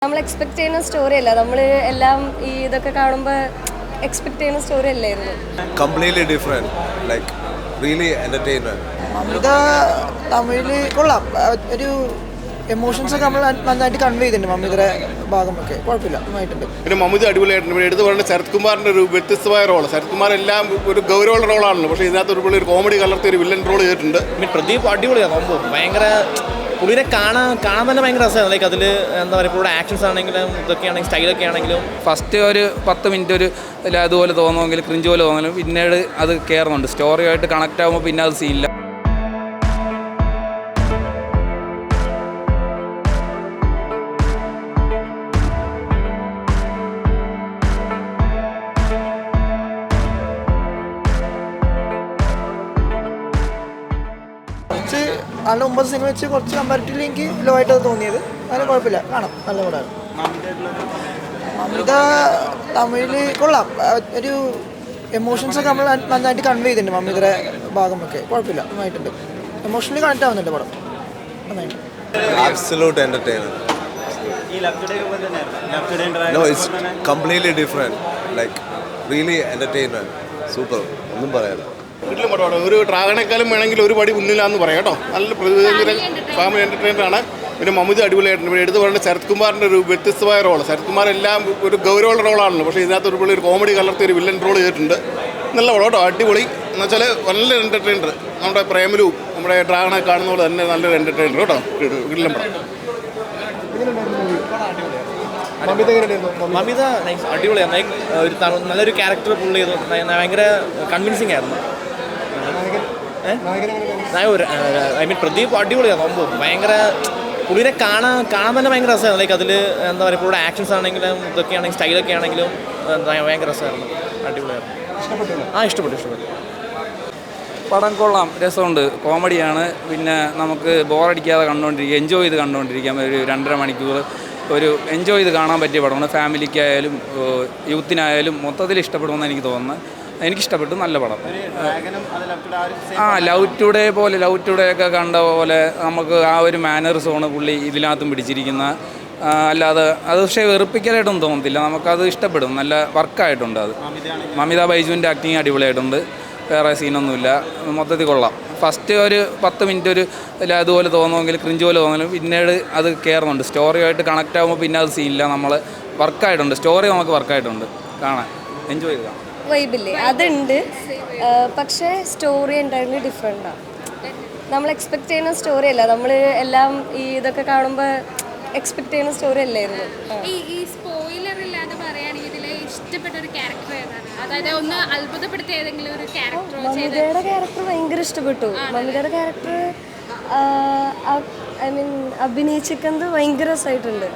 നമ്മൾ എക്സ്പെക്ട് ചെയ്യുന്ന സ്റ്റോറി അല്ല നമ്മൾ എല്ലാം ഈ ഇതൊക്കെ കാണുമ്പോൾ എക്സ്പെക്ട് ചെയ്യുന്ന സ്റ്റോറി അല്ലായിരുന്നു. Completely different, like really entertainment. Mamitha തമിഴിൽ കൊള്ളാം, ഒരു എമോഷൻസ് ഒക്കെ നമ്മൾ നന്നായിട്ട് കൺവേ ചെയ്തിട്ടുണ്ട്. മമിതയുടെ ഭാഗമൊക്കെ കുഴപ്പമില്ല, നന്നായിട്ടുണ്ട്. പിന്നെ മമിത അടിപൊളിയായിട്ടുണ്ട്. പിന്നെ എടുത്തു പറയുന്നത് ശരത് കുമാറിൻ്റെ ഒരു വ്യത്യസ്തമായ റോൾ. ശരത് കുമാർ എല്ലാം ഒരു ഗൗരവമുള്ള റോളാണല്ലോ, പക്ഷേ ഇതിനകത്ത് ഒരു കോമഡി കലർത്തിയ ഒരു വില്ലൻ റോൾ ചെയ്തിട്ടുണ്ട്. പിന്നെ പ്രദീപ് അടിപൊളിയാണ്, സംഭവം ഭയങ്കര പുള്ളിനെ കാണാൻ തന്നെ ഭയങ്കര രസമാണ്. ലൈക്ക് അതിൽ എന്താ പറയുക, ഇപ്പോൾ ആക്ഷൻസ് ആണെങ്കിലും ഇതൊക്കെയാണെങ്കിൽ സ്റ്റൈലൊക്കെ ആണെങ്കിലും ഫസ്റ്റ് ഒരു 10 മിനിറ്റ് ഒരു അതുപോലെ തോന്നുമെങ്കിൽ ക്രിഞ്ച് പോലെ തോന്നലും പിന്നീട് അത് കയറുന്നുണ്ട്. സ്റ്റോറിയായിട്ട് കണക്റ്റ് ആകുമ്പോൾ പിന്നെ അത് സീനില്ല. കുറച്ച് നല്ല 9 സിനിമ വെച്ച് കുറച്ച് കമ്പാരിറ്റീവ്ലി എനിക്ക് ലോ ആയിട്ട് തോന്നിയത്. അതിന് കുഴപ്പമില്ല, കാണാം, നല്ല പടമാണ്. മമിത തമിഴിൽ കൊള്ളാം, ഒരു എമോഷൻസ് ഒക്കെ നമ്മൾ നന്നായിട്ട് കൺവേ ചെയ്തിട്ടുണ്ട്. മമിതയുടെ ഭാഗമൊക്കെ കുഴപ്പമില്ല, നന്നായിട്ടുണ്ട്. എമോഷണലി കണക്റ്റ് ആവുന്നുണ്ട് പടം, നന്നായിട്ട്. Absolute entertainer. No, it's completely different, like really entertainment. Super. ഒന്നും പറയാനില്ല. വീട്ടിലും പടമാണ്. ഒരു ഡ്രാഗണേക്കാളും വേണമെങ്കിൽ ഒരു പടി മുന്നിലാന്ന് പറയാം കേട്ടോ. നല്ല പ്രതിനിധി ഫാമിലി എൻ്റർടൈനറാണ്. പിന്നെ മമിത അടിപൊളിയായിട്ടുണ്ട്. പിന്നെ എടുത്തു പറയുന്നത് ശരത് കുമാറിൻ്റെ ഒരു വ്യത്യസ്തമായ റോൾ. ശരത് കുമാർ എല്ലാം ഒരു ഗൗരവമുള്ള റോളാണല്ലോ, പക്ഷേ ഇതിനകത്ത് ഒരു കോമഡി കലർത്തിയ ഒരു വില്ലൻ റോൾ ചെയ്തിട്ടുണ്ട്. നല്ല പടം കേട്ടോ, അടിപൊളി. എന്ന് വെച്ചാൽ നല്ല എൻ്റർടൈനർ. നമ്മുടെ പ്രേമലും നമ്മുടെ ഡ്രാഗണെ കാണുന്ന പോലെ തന്നെ നല്ലൊരു എൻ്റർടൈനർ കേട്ടോ. വീട്ടിലും പടം. മമിത അടിപൊളിയാണ്. ലൈക്ക് ഒരു നല്ലൊരു ക്യാരക്ടർ പുള്ളി ചെയ്തു, ഭയങ്കര കൺവിൻസിങ് ആയിരുന്നു. ഐ മീൻ പ്രദീപ് അടിപൊളിയാണ്, സംഭവം ഭയങ്കര പുള്ളിനെ കാണാൻ തന്നെ ഭയങ്കര രസമാണ്. ലൈക്ക് അതിൽ എന്താ പറയുക, ഇപ്പോൾ ആക്ഷൻസ് ആണെങ്കിലും ഇതൊക്കെയാണെങ്കിൽ സ്റ്റൈലൊക്കെ ആണെങ്കിലും ഭയങ്കര രസമായിരുന്നു, അടിപൊളിയായിരുന്നു. ഇഷ്ടപ്പെട്ടു. പടം കൊള്ളാം, രസമുണ്ട്, കോമഡിയാണ്. പിന്നെ നമുക്ക് ബോറടിക്കാതെ കണ്ടുകൊണ്ടിരിക്കുക, എൻജോയ് ചെയ്ത് കണ്ടുകൊണ്ടിരിക്കാം. ഒരു 2.5 മണിക്കൂർ ഒരു എൻജോയ് ചെയ്ത് കാണാൻ പറ്റിയ പടമാണ്. ഫാമിലിക്കായാലും യൂത്തിനായാലും മൊത്തത്തിൽ ഇഷ്ടപ്പെടുമെന്ന് എനിക്ക് തോന്നുന്നത്. എനിക്കിഷ്ടപ്പെട്ടു, നല്ല പടം. ലവ് ടുഡേ ഒക്കെ കണ്ട പോലെ നമുക്ക് ആ ഒരു മാനറിസമാണ് പുള്ളി ഇതിനകത്തും പിടിച്ചിരിക്കുന്ന. അല്ലാതെ അത് പക്ഷേ വെറുപ്പിക്കലായിട്ടൊന്നും തോന്നത്തില്ല, നമുക്കത് ഇഷ്ടപ്പെടും. നല്ല വർക്കായിട്ടുണ്ട് അത്. മമിത ബൈജുവിൻ്റെ ആക്ടിങ് അടിപൊളിയായിട്ടുണ്ട്, വേറെ സീനൊന്നുമില്ല, മൊത്തത്തിൽ കൊള്ളാം. ഫസ്റ്റ് ഒരു 10 മിനിറ്റ് ഒരു അതുപോലെ തോന്നുമെങ്കിൽ ക്രിഞ്ച് പോലെ തോന്നലും പിന്നീട് അത് കയറുന്നുണ്ട്. സ്റ്റോറിയായിട്ട് കണക്റ്റ് ആകുമ്പോൾ പിന്നെ അത് സീനില്ല. നമ്മൾ വർക്കായിട്ടുണ്ട്, സ്റ്റോറി നമുക്ക് വർക്കായിട്ടുണ്ട്, കാണാൻ എൻജോയ് ചെയ്ത് കാണാം. വൈബില്ലേ, അതുണ്ട്. പക്ഷേ സ്റ്റോറി എൻ്റയർലി ഡിഫറെൻ്റാണ്. നമ്മൾ എക്സ്പെക്ട് ചെയ്യുന്ന സ്റ്റോറി അല്ല നമ്മൾ എല്ലാം ഈ ഇതൊക്കെ കാണുമ്പോൾ എക്സ്പെക്ട് ചെയ്യുന്ന സ്റ്റോറി അല്ലായിരുന്നു. ഈ സ്പോയിലർ ഇല്ലാതെ പറയുകയാണെങ്കിൽ ഇതിൽ ഇഷ്ടപ്പെട്ട ഒരു ക്യാരക്ടർ ഏതാണ്? അതായത് ഒന്ന് അത്ഭുതപ്പെടുത്തിയ ഏതെങ്കിലും ഒരു ക്യാരക്ടർ? മമിതയുടെ ക്യാരക്ടർ ഭയങ്കര ഇഷ്ടപ്പെട്ടു. മമിതയുടെ ക്യാരക്ടർ ഐ മീൻ അഭിനയിച്ചിരിക്കുന്നത് ഭയങ്കര രസമായിട്ടുണ്ട്.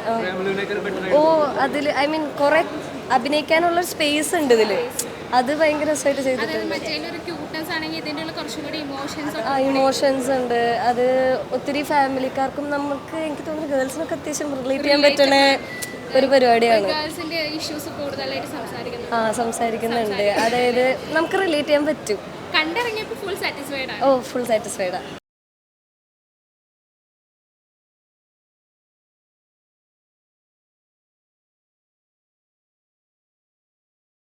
അതിൽ ഐ മീൻ കുറേ അഭിനയിക്കാനുള്ള സ്പേസ് ഉണ്ട് ഇതിൽ, അത് ഭയങ്കര രസമായിട്ട് ചെയ്തിട്ടുണ്ട്. ഇമോഷൻസ് ഉണ്ട്, അത് ഒത്തിരി ഫാമിലിക്കാർക്കും നമുക്ക് എനിക്ക് തോന്നുന്നു ഗേൾസിനൊക്കെ അത്യാവശ്യം റിലേറ്റ് ചെയ്യാൻ പറ്റുന്ന ഒരു പരിപാടിയാണ്. സംസാരിക്കുന്നുണ്ട്, അതായത് നമുക്ക് റിലേറ്റ് ചെയ്യാൻ പറ്റും. കണ്ടിറങ്ങിയപ്പോൾ ഫുൾ സാറ്റിസ്ഫൈഡ്? ഫുൾ സാറ്റിസ്ഫൈഡാണ്.